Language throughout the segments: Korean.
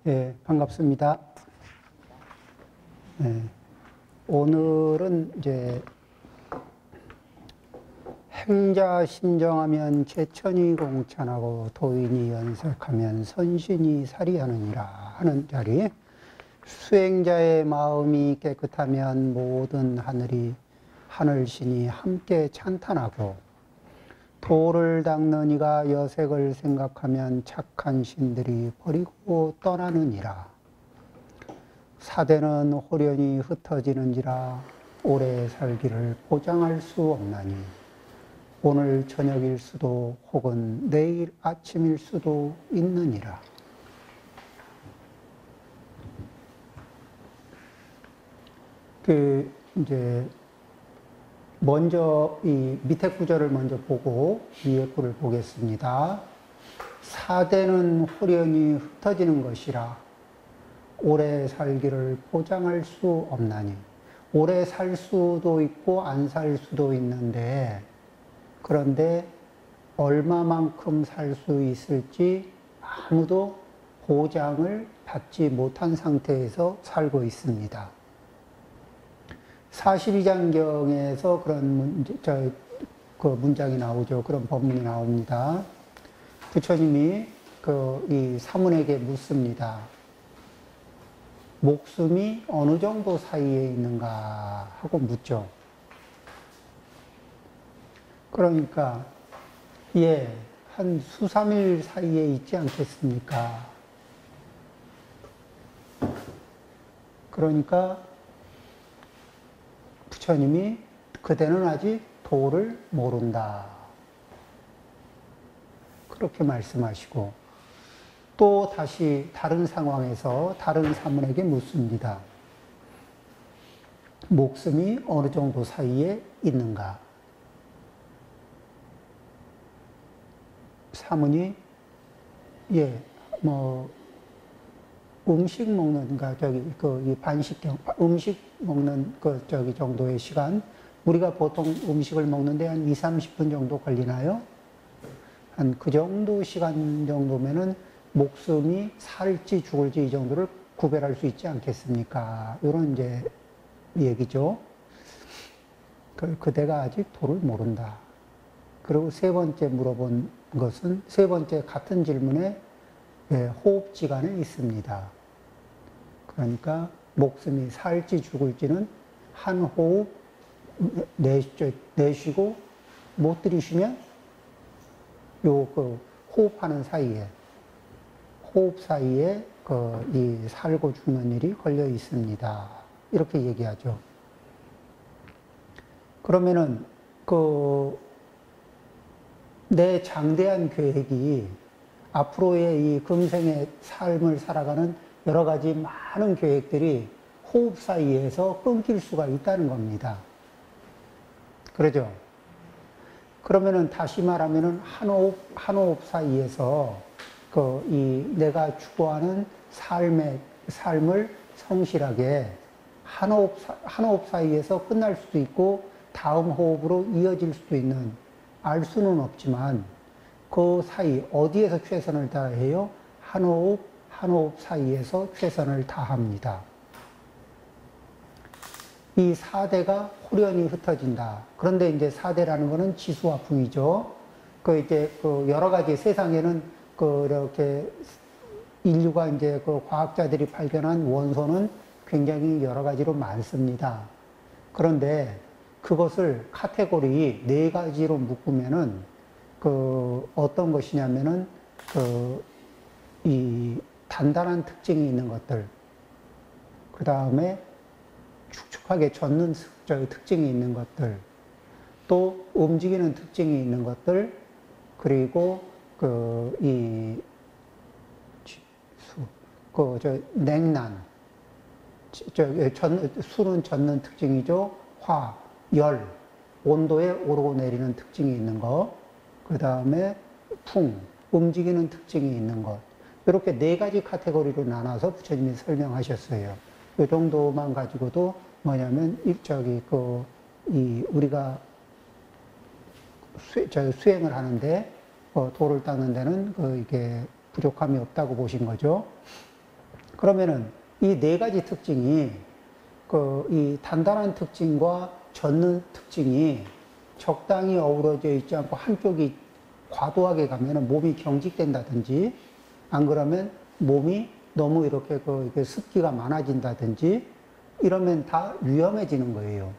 예, 반갑습니다. 예, 오늘은 이제 행자 심정하면 제천이 공찬하고 도인이 연색하면 선신이 사리하느니라 하는 자리. 수행자의 마음이 깨끗하면 모든 하늘이 하늘신이 함께 찬탄하고 도를 닦는 이가 여색을 생각하면 착한 신들이 버리고 떠나느니라. 사대는 호련히 흩어지는지라 오래 살기를 보장할 수 없나니 오늘 저녁일 수도 혹은 내일 아침일 수도 있느니라. 이제 먼저 이 밑에 구절을 먼저 보고 위에 구를 보겠습니다. 사대는 호련히 흩어지는 것이라 오래 살기를 보장할 수 없나니. 오래 살 수도 있고 안 살 수도 있는데, 그런데 얼마만큼 살 수 있을지 아무도 보장을 받지 못한 상태에서 살고 있습니다. 42장경에서 그런 문장이 나오죠. 그런 법문이 나옵니다. 부처님이 이 사문에게 묻습니다. 목숨이 어느 정도 사이에 있는가 하고 묻죠. 그러니까 한 수삼일 사이에 있지 않겠습니까? 그러니까 부처님이 그대는 아직 도를 모른다, 그렇게 말씀하시고, 또 다시 다른 상황에서 다른 사문에게 묻습니다. 목숨이 어느 정도 사이에 있는가? 사문이 음식 먹는, 이 반식경, 음식 먹는 정도의 시간, 우리가 보통 음식을 먹는데 한 2, 30분 정도 걸리나요? 한 그 정도 시간 정도면은 목숨이 살지 죽을지 이 정도를 구별할 수 있지 않겠습니까? 이런 이제 얘기죠. 그대가 아직 도를 모른다. 그리고 세 번째 물어본 것은, 세 번째 같은 질문에 호흡지간에 있습니다. 그러니까 목숨이 살지 죽을지는 한 호흡 내쉬고 못 들이쉬면 호흡하는 사이에, 호흡 사이에 이 살고 죽는 일이 걸려 있습니다. 이렇게 얘기하죠. 그러면은 내 장대한 계획이, 앞으로의 이 금생의 삶을 살아가는 여러 가지 많은 계획들이 호흡 사이에서 끊길 수가 있다는 겁니다. 그러죠? 그러면은 다시 말하면은 한 호흡 사이에서 내가 추구하는 삶을 성실하게 한 호흡 사이에서 끝날 수도 있고 다음 호흡으로 이어질 수도 있는, 알 수는 없지만 그 사이 어디에서 최선을 다해요? 한 호흡 사이에서 최선을 다합니다. 이 사대가 호련히 흩어진다. 그런데 이제 사대라는 것은 지수와 풍이죠. 여러 가지 세상에는 이렇게 인류가 이제 과학자들이 발견한 원소는 굉장히 여러 가지로 많습니다. 그런데 그것을 카테고리 4가지로 묶으면은 어떤 것이냐면은 이 단단한 특징이 있는 것들, 그 다음에 축축하게 젖는 특징이 있는 것들, 또 움직이는 특징이 있는 것들, 그리고 냉난, 수는 젖는 특징이죠. 화, 열, 온도에 오르고 내리는 특징이 있는 것, 그 다음에 풍, 움직이는 특징이 있는 것, 이렇게 4가지 카테고리로 나눠서 부처님이 설명하셨어요. 이 정도만 가지고도 뭐냐면, 우리가 수행을 하는데, 도를 닦는 데는 이게 부족함이 없다고 보신 거죠. 그러면은 이 네 가지 특징이 이 단단한 특징과 젖는 특징이 적당히 어우러져 있지 않고 한쪽이 과도하게 가면은 몸이 경직된다든지 안 그러면 몸이 너무 이렇게 이게 습기가 많아진다든지 이러면 다 위험해지는 거예요.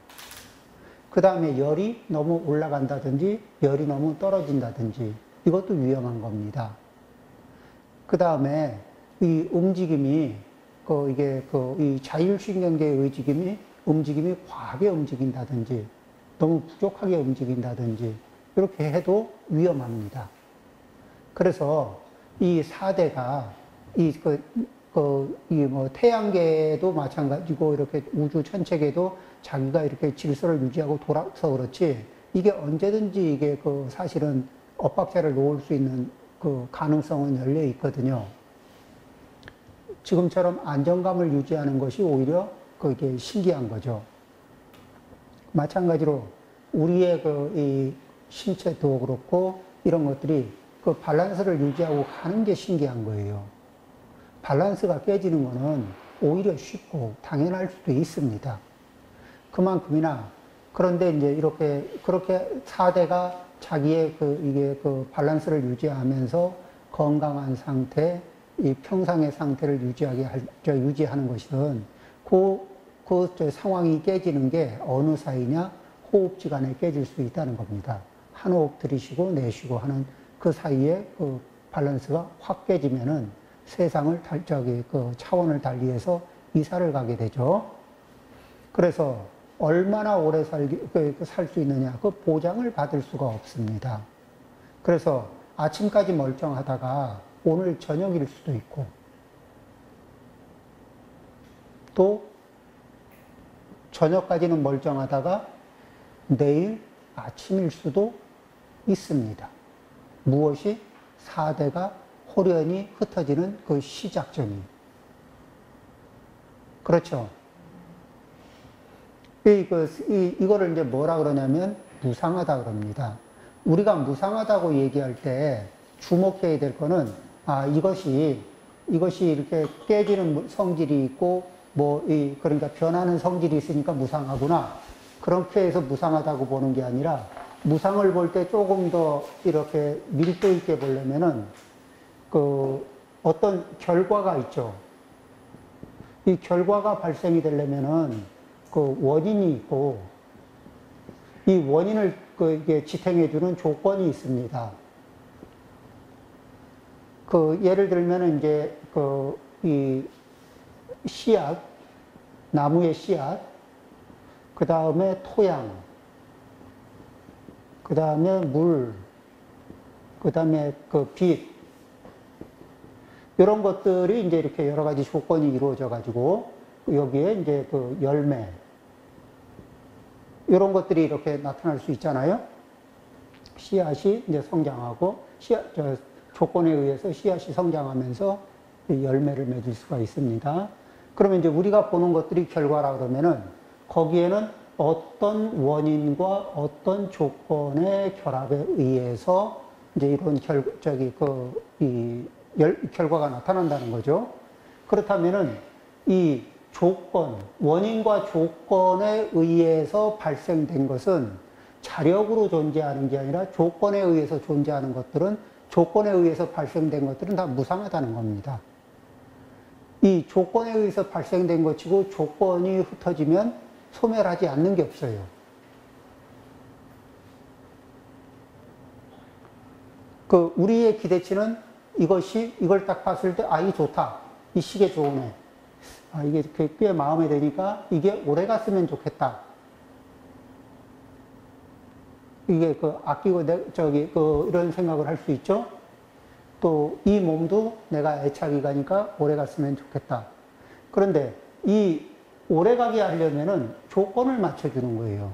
그 다음에 열이 너무 올라간다든지 열이 너무 떨어진다든지 이것도 위험한 겁니다. 그 다음에 이 움직임이 이 자율신경계의 움직임이 과하게 움직인다든지 너무 부족하게 움직인다든지 이렇게 해도 위험합니다. 그래서 이 4대가 태양계도 마찬가지고 이렇게 우주 전체계도 자기가 이렇게 질서를 유지하고 돌아서 그렇지 이게 언제든지 이게 사실은 엇박자를 놓을 수 있는 가능성은 열려 있거든요. 지금처럼 안정감을 유지하는 것이 오히려 그게 신기한 거죠. 마찬가지로 우리의 이 신체도 그렇고 이런 것들이 밸런스를 유지하고 가는 게 신기한 거예요. 밸런스가 깨지는 거는 오히려 쉽고 당연할 수도 있습니다. 그만큼이나 그런데 이제 그렇게 4대가 자기의 밸런스를 유지하면서 건강한 상태, 이 평상의 상태를 유지하는 것은 상황이 깨지는 게 어느 사이냐? 호흡지간에 깨질 수 있다는 겁니다. 한 호흡 들이쉬고 내쉬고 하는 그 사이에 밸런스가 확 깨지면은 세상을 차원을 달리해서 이사를 가게 되죠. 그래서 얼마나 오래 살 수 있느냐, 그 보장을 받을 수가 없습니다. 그래서 아침까지 멀쩡하다가 오늘 저녁일 수도 있고, 또 저녁까지는 멀쩡하다가 내일 아침일 수도 있습니다. 무엇이 4대가 호련히 흩어지는 그 시작점이. 그렇죠. 이거를 이제 뭐라 그러냐면 무상하다 그럽니다. 우리가 무상하다고 얘기할 때 주목해야 될 거는, 이것이 이렇게 깨지는 성질이 있고, 그러니까 변하는 성질이 있으니까 무상하구나. 그렇게 해서 무상하다고 보는 게 아니라, 무상을 볼 때 조금 더 이렇게 밀도 있게 보려면은, 어떤 결과가 있죠. 이 결과가 발생이 되려면은, 원인이 있고, 이 원인을 이게 지탱해주는 조건이 있습니다. 예를 들면은 이제, 이 씨앗, 나무의 씨앗, 그 다음에 토양, 그 다음에 물, 그 다음에 빛, 이런 것들이 이제 이렇게 여러 가지 조건이 이루어져 가지고, 여기에 이제 열매, 이런 것들이 이렇게 나타날 수 있잖아요. 씨앗이 이제 성장하고, 조건에 의해서 씨앗이 성장하면서 열매를 맺을 수가 있습니다. 그러면 이제 우리가 보는 것들이 결과라 그러면은 거기에는 어떤 원인과 어떤 조건의 결합에 의해서 이제 이런 결과가 나타난다는 거죠. 그렇다면은 이 원인과 조건에 의해서 발생된 것은 자력으로 존재하는 게 아니라 조건에 의해서 존재하는 것들은 조건에 의해서 발생된 것들은 다 무상하다는 겁니다. 이 조건에 의해서 발생된 것이고 조건이 흩어지면 소멸하지 않는 게 없어요. 우리의 기대치는 이걸 딱 봤을 때, 이 좋다. 이 시계 좋으네. 이게 꽤 마음에 드니까 이게 오래 갔으면 좋겠다. 이게 아끼고 이런 생각을 할 수 있죠. 또 이 몸도 내가 애착이 가니까 오래 갔으면 좋겠다. 그런데 이 오래 가게 하려면은 조건을 맞춰주는 거예요.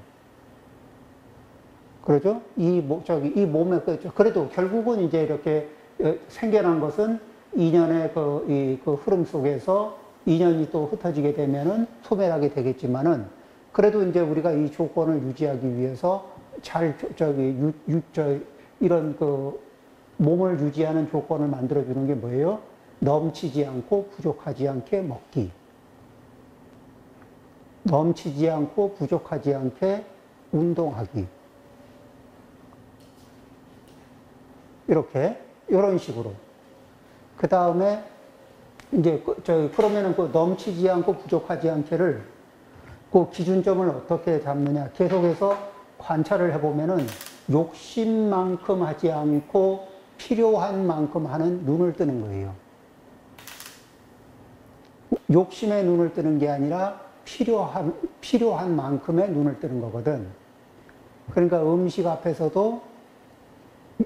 그러죠? 이 몸에, 그래도 결국은 이제 이렇게 생겨난 것은 인연의 흐름 속에서 인연이 또 흩어지게 되면은 소멸하게 되겠지만은, 그래도 이제 우리가 이 조건을 유지하기 위해서 이런 몸을 유지하는 조건을 만들어주는 게 뭐예요? 넘치지 않고 부족하지 않게 먹기. 넘치지 않고 부족하지 않게 운동하기. 이렇게, 이런 식으로. 그 다음에, 이제, 그러면은 그 넘치지 않고 부족하지 않게를 그 기준점을 어떻게 잡느냐. 계속해서 관찰을 해보면은 욕심만큼 하지 않고 필요한 만큼 하는 눈을 뜨는 거예요. 욕심에 눈을 뜨는 게 아니라 필요한 만큼의 눈을 뜨는 거거든. 그러니까 음식 앞에서도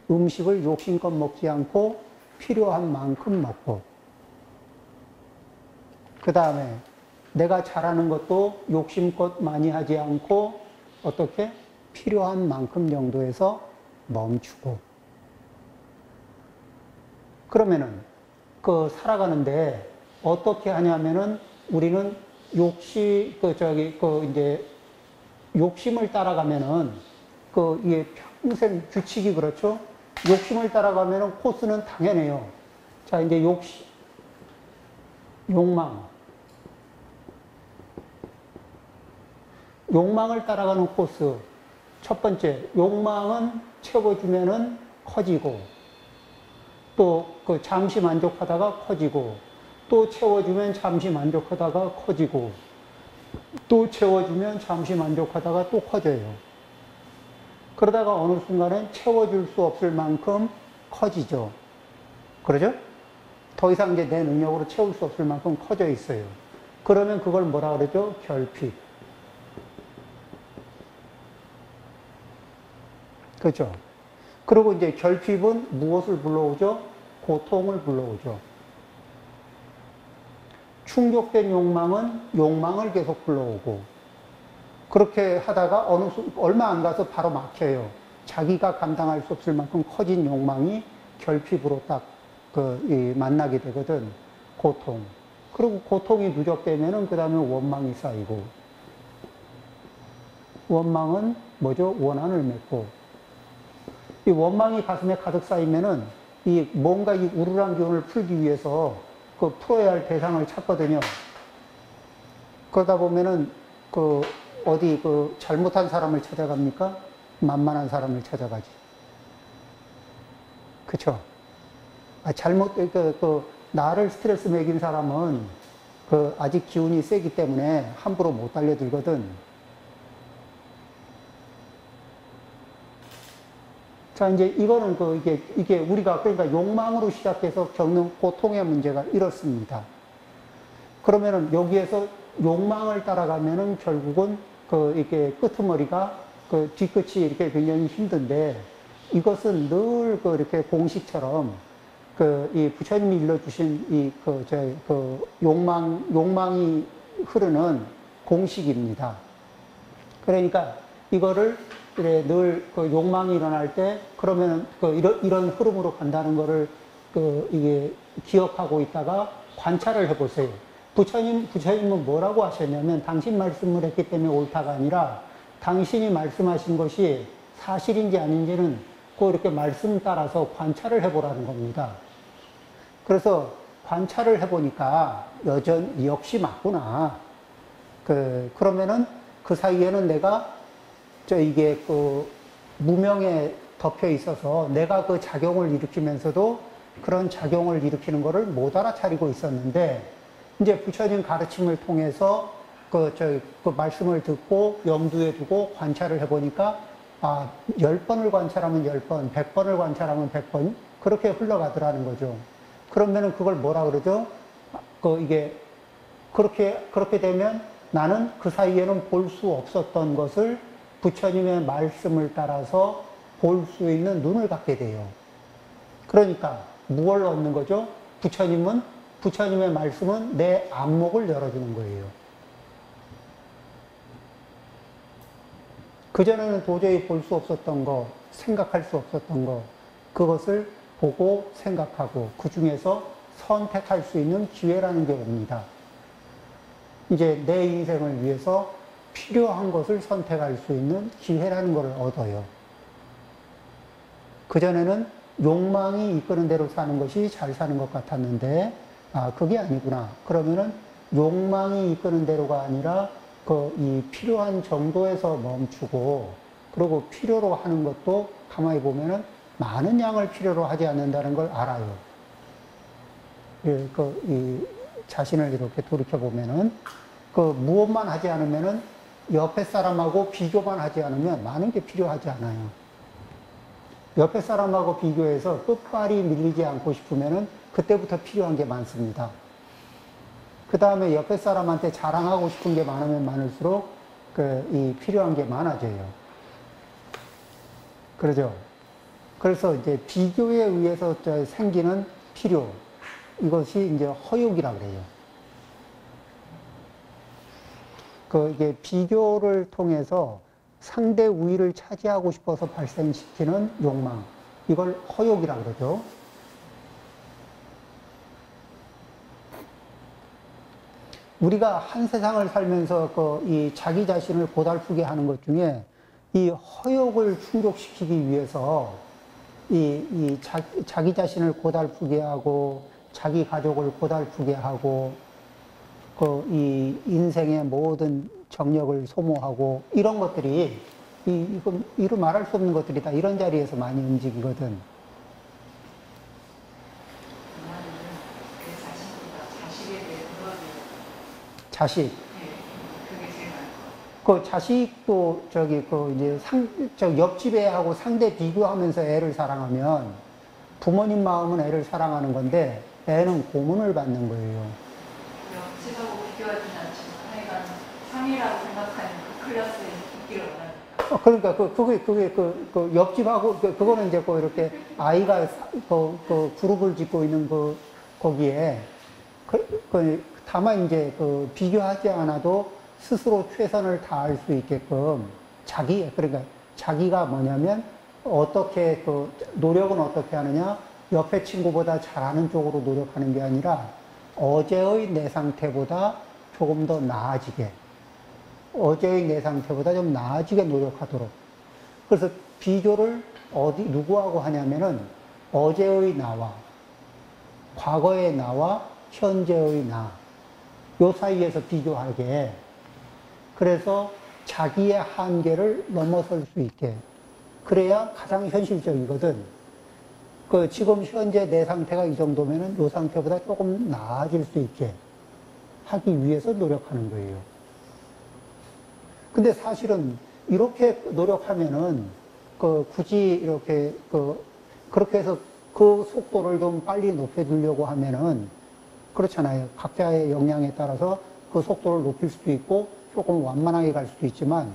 음식을 욕심껏 먹지 않고 필요한 만큼 먹고, 그 다음에 내가 잘하는 것도 욕심껏 많이 하지 않고 어떻게 필요한 만큼 정도에서 멈추고. 그러면은 그 살아가는데 어떻게 하냐면은 우리는 이제 욕심을 따라가면은 이게 평생 규칙이 그렇죠? 욕심을 따라가면은 코스는 당연해요. 자, 이제 욕망을 따라가는 코스. 첫 번째, 욕망은 채워주면은 커지고, 또 잠시 만족하다가 커지고, 또 채워주면 잠시 만족하다가 커지고, 또 채워주면 잠시 만족하다가 또 커져요. 그러다가 어느 순간엔 채워줄 수 없을 만큼 커지죠. 그러죠? 더 이상 이제 내 능력으로 채울 수 없을 만큼 커져 있어요. 그러면 그걸 뭐라 그러죠? 결핍. 그렇죠? 그리고 이제 결핍은 무엇을 불러오죠? 고통을 불러오죠. 충족된 욕망은 욕망을 계속 불러오고, 그렇게 하다가 얼마 안 가서 바로 막혀요. 자기가 감당할 수 없을 만큼 커진 욕망이 결핍으로 딱 만나게 되거든. 고통. 그리고 고통이 누적되면은 그 다음에 원망이 쌓이고, 원망은 뭐죠? 원한을 맺고, 이 원망이 가슴에 가득 쌓이면은 뭔가 이 우울한 기운을 풀기 위해서 풀어야 할 대상을 찾거든요. 그러다 보면은 잘못한 사람을 찾아갑니까? 만만한 사람을 찾아가지. 그쵸? 나를 스트레스 매긴 사람은 아직 기운이 세기 때문에 함부로 못 달려들거든. 자, 이제 이거는 이게 우리가 그러니까 욕망으로 시작해서 겪는 고통의 문제가 이렇습니다. 그러면은 여기에서 욕망을 따라가면은 결국은 이게 끄트머리가 뒤끝이 이렇게 굉장히 힘든데, 이것은 늘 이렇게 공식처럼 이 부처님이 일러주신 욕망이 흐르는 공식입니다. 그러니까 이거를 늘 욕망이 일어날 때, 그러면 이런 흐름으로 간다는 거를 이게 기억하고 있다가 관찰을 해보세요. 부처님은 뭐라고 하셨냐면, 당신 말씀을 했기 때문에 옳다가 아니라, 당신이 말씀하신 것이 사실인지 아닌지는 이렇게 말씀 따라서 관찰을 해보라는 겁니다. 그래서 관찰을 해보니까 역시 맞구나. 그러면은 그 사이에는 내가 이게 무명에 덮여 있어서 내가 그 작용을 일으키면서도 그런 작용을 일으키는 거를 못 알아차리고 있었는데, 이제 부처님 가르침을 통해서 말씀을 듣고 염두에 두고 관찰을 해보니까, 10번을 관찰하면 10번, 100번을 관찰하면 100번, 그렇게 흘러가더라는 거죠. 그러면은 그걸 뭐라 그러죠? 이게, 그렇게 되면 나는 그 사이에는 볼 수 없었던 것을 부처님의 말씀을 따라서 볼 수 있는 눈을 갖게 돼요. 그러니까 무엇을 얻는 거죠? 부처님의 말씀은 내 안목을 열어주는 거예요. 그전에는 도저히 볼 수 없었던 거, 생각할 수 없었던 거, 그것을 보고 생각하고 그 중에서 선택할 수 있는 기회라는 게 옵니다. 이제 내 인생을 위해서 필요한 것을 선택할 수 있는 기회라는 걸 얻어요. 그전에는 욕망이 이끄는 대로 사는 것이 잘 사는 것 같았는데, 아, 그게 아니구나. 그러면은 욕망이 이끄는 대로가 아니라 이 필요한 정도에서 멈추고, 그리고 필요로 하는 것도 가만히 보면은 많은 양을 필요로 하지 않는다는 걸 알아요. 예, 이 자신을 이렇게 돌이켜보면은, 무엇만 하지 않으면은 옆에 사람하고 비교만 하지 않으면 많은 게 필요하지 않아요. 옆에 사람하고 비교해서 끝발이 밀리지 않고 싶으면은 그때부터 필요한 게 많습니다. 그 다음에 옆에 사람한테 자랑하고 싶은 게 많으면 많을수록 이 필요한 게 많아져요. 그러죠? 그래서 이제 비교에 의해서 생기는 필요, 이것이 이제 허욕이라고 그래요. 이게 비교를 통해서 상대 우위를 차지하고 싶어서 발생시키는 욕망, 이걸 허욕이라고 그러죠. 우리가 한 세상을 살면서 이 자기 자신을 고달프게 하는 것 중에 이 허욕을 충족시키기 위해서 자기 자신을 고달프게 하고 자기 가족을 고달프게 하고 이 인생의 모든 정력을 소모하고 이런 것들이 이루 말할 수 없는 것들이 다 이런 자리에서 많이 움직이거든. 자식. 그 자식도 이제 옆집 애하고 상대 비교하면서 애를 사랑하면 부모님 마음은 애를 사랑하는 건데 애는 고문을 받는 거예요. 옆집하고 비교하지는 않지만 하여간 상이라고 생각하는 그 클래스에 있기를 원하는. 그러니까 그게 옆집하고 그거는 이제 이렇게 아이가 그룹을 짓고 있는 거기에 다만 이제 비교하지 않아도 스스로 최선을 다할 수 있게끔 그러니까 자기가 뭐냐면 어떻게 노력은 어떻게 하느냐, 옆에 친구보다 잘하는 쪽으로 노력하는 게 아니라 어제의 내 상태보다 조금 더 나아지게, 어제의 내 상태보다 좀 나아지게 노력하도록. 그래서 비교를 누구하고 하냐면은 어제의 나와 과거의 나와 현재의 나, 요 사이에서 비교하게. 그래서 자기의 한계를 넘어설 수 있게. 그래야 가장 현실적이거든. 지금 현재 내 상태가 이 정도면은 요 상태보다 조금 나아질 수 있게 하기 위해서 노력하는 거예요. 근데 사실은 이렇게 노력하면은 굳이 이렇게 그렇게 해서 그 속도를 좀 빨리 높여주려고 하면은 그렇잖아요. 각자의 역량에 따라서 그 속도를 높일 수도 있고 조금 완만하게 갈 수도 있지만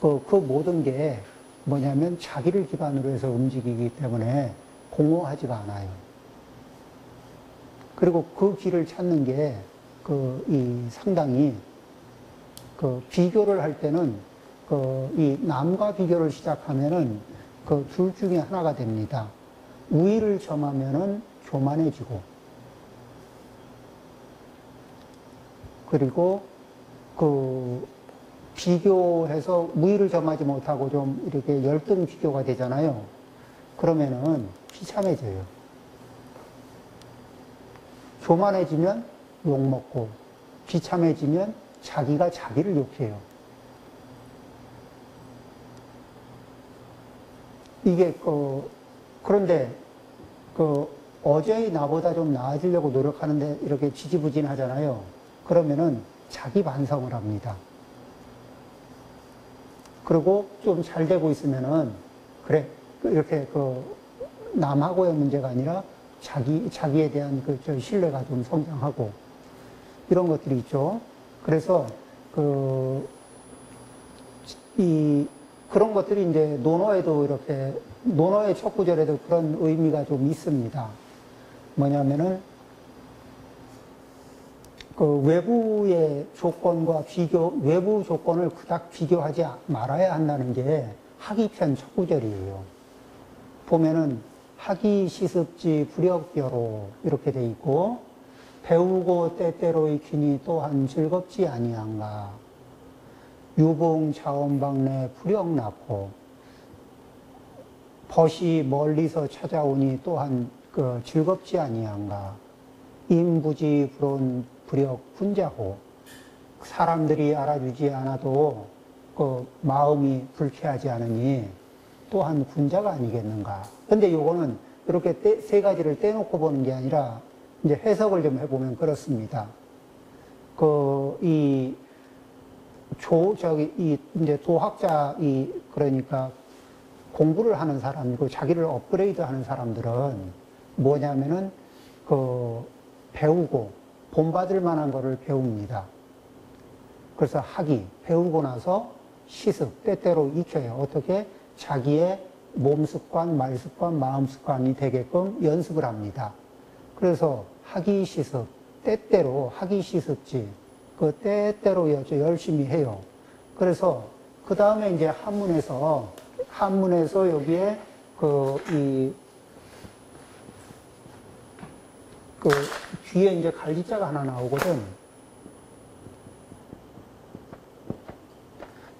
그 모든 게 뭐냐면 자기를 기반으로 해서 움직이기 때문에 공허하지가 않아요. 그리고 그 길을 찾는 게 상당히 비교를 할 때는 이 남과 비교를 시작하면은 둘 중에 하나가 됩니다. 우위를 점하면은 교만해지고, 그리고 비교해서 우위를 점하지 못하고 좀 이렇게 열등 비교가 되잖아요. 그러면은 비참해져요. 교만해지면 욕먹고, 비참해지면 자기가 자기를 욕해요. 이게 그런데 어제의 나보다 좀 나아지려고 노력하는데 이렇게 지지부진하잖아요. 그러면은 자기 반성을 합니다. 그리고 좀 잘 되고 있으면은 그래, 이렇게 남하고의 문제가 아니라 자기에 대한 신뢰가 좀 성장하고 이런 것들이 있죠. 그래서 그런 것들이 이제 논어의 첫 구절에도 그런 의미가 좀 있습니다. 뭐냐면은 외부의 조건과 외부 조건을 그닥 비교하지 말아야 한다는 게 하기편 첫 구절이에요. 보면은 하기 시습지 불역여로 이렇게 돼 있고, 배우고 때때로 익히니 또한 즐겁지 아니한가. 유봉 자원방래 불역 낳고. 벗이 멀리서 찾아오니 또한 그 즐겁지 아니한가. 인부지 불온 불역 분자호. 사람들이 알아주지 않아도 그 마음이 불쾌하지 않으니 또한 군자가 아니겠는가. 근데 요거는 이렇게 세 가지를 떼놓고 보는 게 아니라 이제 해석을 좀 해보면 그렇습니다. 이제 도학자, 그러니까 공부를 하는 사람이고 자기를 업그레이드 하는 사람들은 뭐냐면은 배우고 본받을 만한 거를 배웁니다. 그래서 배우고 나서 시습, 때때로 익혀요. 어떻게? 자기의 몸 습관, 말 습관, 마음 습관이 되게끔 연습을 합니다. 그래서 시습, 때때로 시습지, 그 때때로 열심히 해요. 그래서 그 다음에 이제 한문에서 여기에 뒤에 이제 갈지자가 하나 나오거든.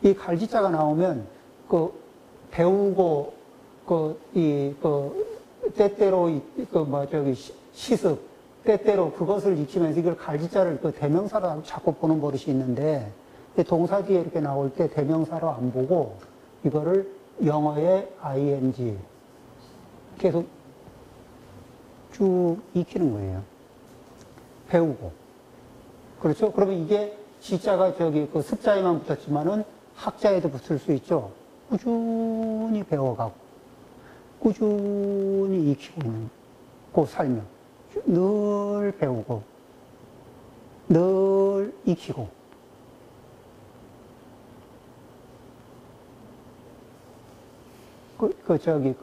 이 갈지자가 나오면 배우고 때때로 시습 때때로 그것을 익히면서 이걸 갈지자를 대명사로 자꾸 보는 버릇이 있는데 동사 뒤에 이렇게 나올 때 대명사로 안 보고 이거를 영어의 ing 계속 쭉 익히는 거예요. 배우고. 그렇죠? 그러면 이게 지자가 습자에만 붙었지만은 학자에도 붙을 수 있죠. 꾸준히 배워가고, 꾸준히 익히고 있는, 살면. 늘 배우고, 늘 익히고.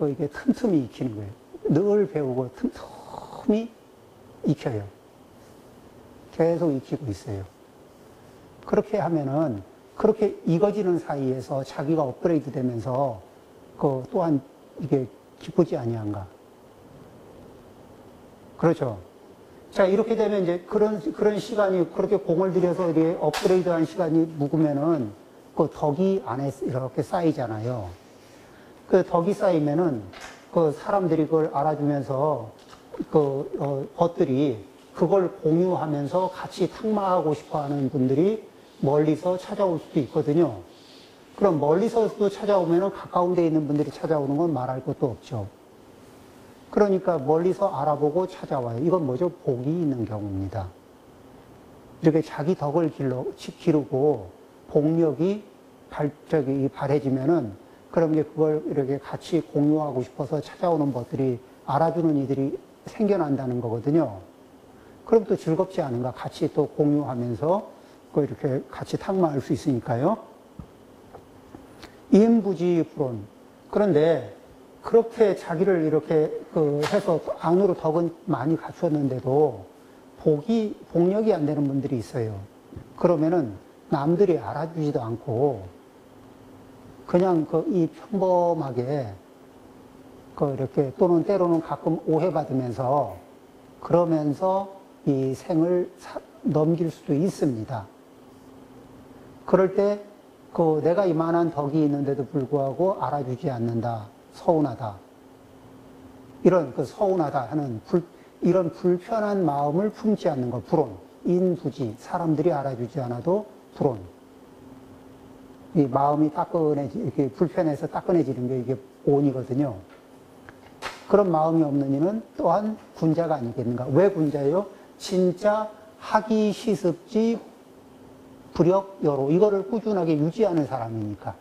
이게 틈틈이 익히는 거예요. 늘 배우고, 틈틈이 익혀요. 계속 익히고 있어요. 그렇게 하면은, 그렇게 익어지는 사이에서 자기가 업그레이드 되면서, 또한 이게 기쁘지 아니한가. 그렇죠. 자, 이렇게 되면 이제 그런 시간이, 그렇게 공을 들여서 이렇게 업그레이드 한 시간이 묵으면은, 덕이 안에 이렇게 쌓이잖아요. 그 덕이 쌓이면은, 사람들이 그걸 알아주면서, 것들이 그걸 공유하면서 같이 탁마하고 싶어 하는 분들이 멀리서 찾아올 수도 있거든요. 그럼 멀리서도 찾아오면은 가까운 데 있는 분들이 찾아오는 건 말할 것도 없죠. 그러니까 멀리서 알아보고 찾아와요. 이건 뭐죠? 복이 있는 경우입니다. 이렇게 자기 덕을 기르고 복력이 발해지면은 그럼 이제 그걸 이렇게 같이 공유하고 싶어서 찾아오는 것들이 알아주는 이들이 생겨난다는 거거든요. 그럼 또 즐겁지 않은가? 같이 또 공유하면서 이렇게 같이 탁마할 수 있으니까요. 인부지 불온. 그런데 그렇게 자기를 이렇게 해서 안으로 덕은 많이 갖췄는데도 복력이 안 되는 분들이 있어요. 그러면은 남들이 알아주지도 않고 그냥 이 평범하게 이렇게 또는 때로는 가끔 오해받으면서 그러면서 이 생을 넘길 수도 있습니다. 그럴 때 내가 이만한 덕이 있는데도 불구하고 알아주지 않는다. 서운하다. 이런 서운하다 하는 이런 불편한 마음을 품지 않는 것. 불온. 인부지. 사람들이 알아주지 않아도 불온. 이 마음이 이렇게 불편해서 따끈해지는 게 이게 온이거든요. 그런 마음이 없는 이는 또한 군자가 아니겠는가. 왜 군자예요? 진짜 시습지 불역 여로 이거를 꾸준하게 유지하는 사람이니까.